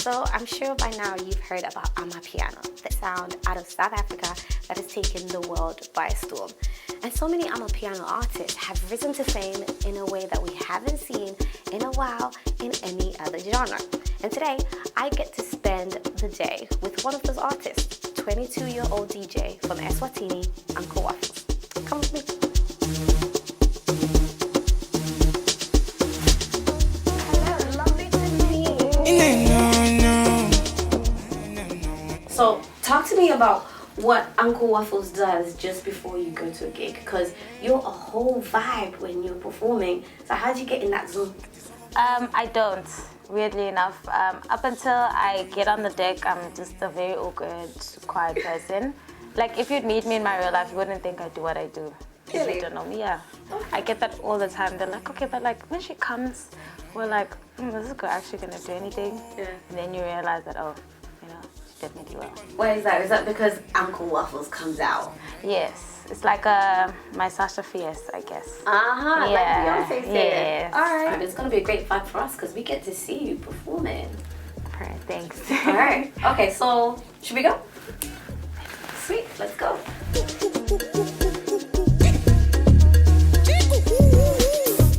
So I'm sure by now you've heard about Amapiano, the sound out of South Africa that has taken the world by storm. And so many Amapiano artists have risen to fame in a way that we haven't seen in a while in any other genre. And today, I get to spend the day with one of those artists, 22-year-old DJ from Eswatini, Uncle Waffles. Come with me. So, talk to me about what Uncle Waffles does just before you go to a gig, because you're a whole vibe when you're performing. So how do you get in that zone? I don't, weirdly enough. Up until I get on the deck, I'm just a very awkward, quiet person. Like, if you'd meet me in my real life, you wouldn't think I do what I do. Really? You don't know me, yeah. Okay. I get that all the time. They're like, okay, but like, when she comes, we're like, this girl actually gonna do anything? Yeah. And then you realize that, oh, you know, definitely will. Why is that? Is that because Uncle Waffles comes out? Yes, it's like my Sasha Fierce, I guess. Uh-huh, yeah. like Beyonce said. Yes. All right. It's going to be a great vibe for us because we get to see you performing. All right, thanks. All right. Okay, so should we go? Sweet, let's go.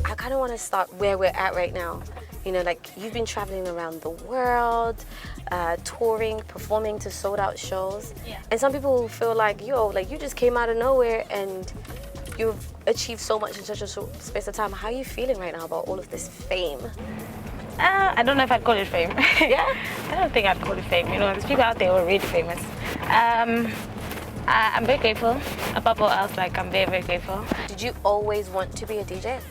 I kind of want to start where we're at right now. You know, like, you've been traveling around the world, touring, performing to sold-out shows. Yeah. And some people feel like, yo, like, you just came out of nowhere and you've achieved so much in such a short space of time. How are you feeling right now about all of this fame? I don't know if I'd call it fame. Yeah? I don't think I'd call it fame. You know, there's people out there who are really famous. I'm very grateful. Above all else, like, I'm very, very grateful. Did you always want to be a DJ?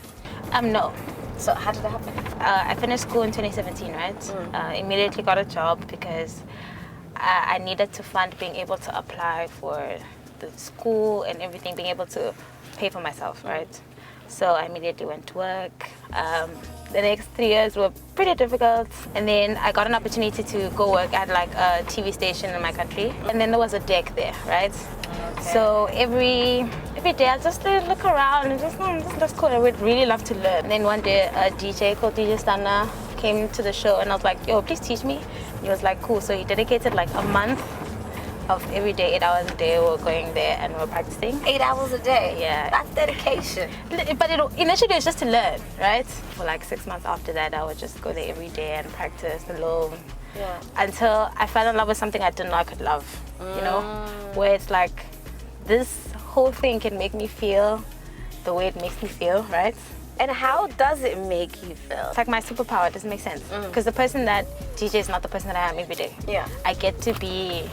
No. So how did that happen? I finished school in 2017, right? Immediately got a job because I needed to fund being able to apply for the school and everything, being able to pay for myself, right? So I immediately went to work. The next 3 years were pretty difficult. And then I got an opportunity to go work at like a TV station in my country. And then there was a deck there, right? Okay. So every day I just look around and just, that's cool. I would really love to learn. And then one day a DJ called DJ Stana came to the show and I was like, yo, please teach me. And he was like, cool. So he dedicated like a month of every day, 8 hours a day, we're going there and we're practicing. 8 hours a day? Yeah. That's dedication. But initially it was just to learn, right? For like 6 months after that, I would just go there every day and practice alone. Yeah. Until I fell in love with something I didn't know I could love, you know? Where it's like, this whole thing can make me feel the way it makes me feel, right? And how does it make you feel? It's like my superpower, it doesn't make sense. Because the person that DJ is not the person that I am every day. Yeah. I get to be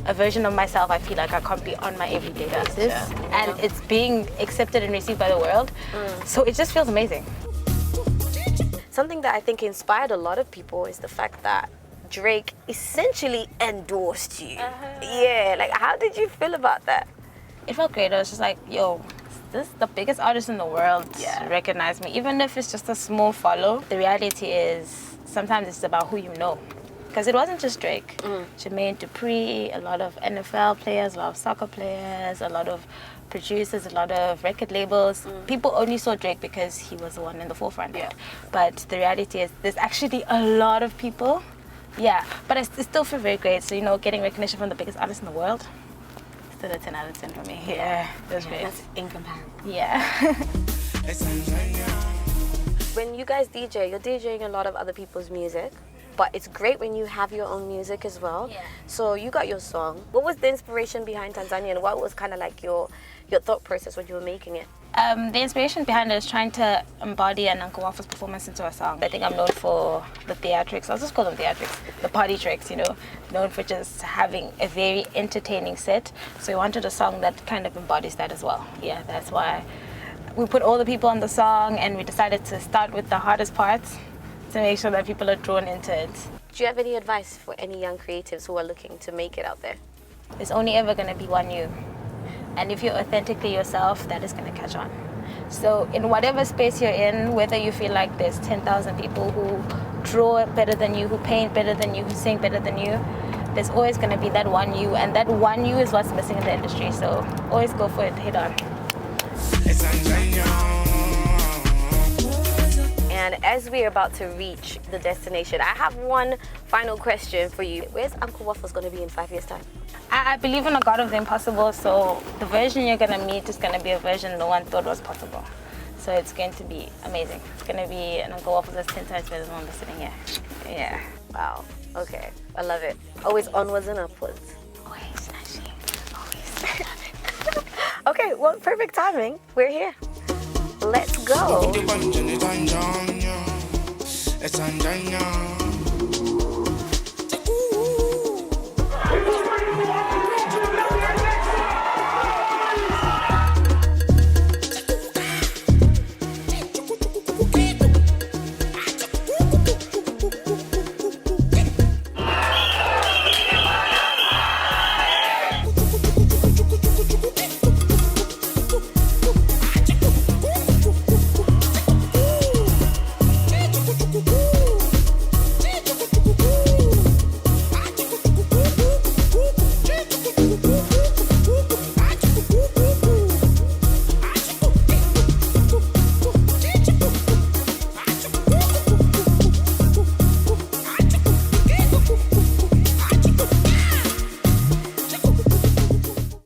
a version of myself I feel like I can't be on my everyday basis. Yeah. And it's being accepted and received by the world. So it just feels amazing. Something that I think inspired a lot of people is the fact that Drake essentially endorsed you. Yeah, like, how did you feel about that? It felt great. I was just like, yo, this is the biggest artist in the world. Yeah. Recognize me, even if it's just a small follow. The reality is sometimes it's about who you know. Because it wasn't just Drake. Jermaine Dupri, a lot of NFL players, a lot of soccer players, a lot of producers, a lot of record labels. People only saw Drake because he was the one in the forefront. Yeah. But the reality is there's actually a lot of people. Yeah, but I still feel very great. So, you know, getting recognition from the biggest artist in the world, still a 10 out of 10 for me. Yeah, that's great. That's incomparable. Yeah. When you guys DJ, you're DJing a lot of other people's music, but it's great when you have your own music as well. Yeah. So you got your song. What was the inspiration behind Tanzania, and what was kind of like your thought process when you were making it? The inspiration behind it is trying to embody an Uncle Waffles performance into a song. I think I'm known for the theatrics. I'll just call them theatrics. The party tricks, you know. Known for just having a very entertaining set. So we wanted a song that kind of embodies that as well. Yeah, that's why we put all the people on the song and we decided to start with the hardest parts to make sure that people are drawn into it. Do you have any advice for any young creatives who are looking to make it out there? There's only ever going to be one you. And if you're authentically yourself, that is going to catch on. So in whatever space you're in, whether you feel like there's 10,000 people who draw better than you, who paint better than you, who sing better than you, there's always going to be that one you, and that one you is what's missing in the industry. So always go for it, head on. And as we're about to reach the destination, I have one final question for you. Where's Uncle Waffles going to be in 5 years' time? I believe in a God of the impossible, so the version you're going to meet is going to be a version no one thought was possible. So it's going to be amazing. It's going to be an Uncle Waffles that's 10 times better than the one that's sitting here. Yeah. Wow. Okay. I love it. Always onwards and upwards. Always, Nashi. Always. Okay, well, perfect timing. We're here. Let's go.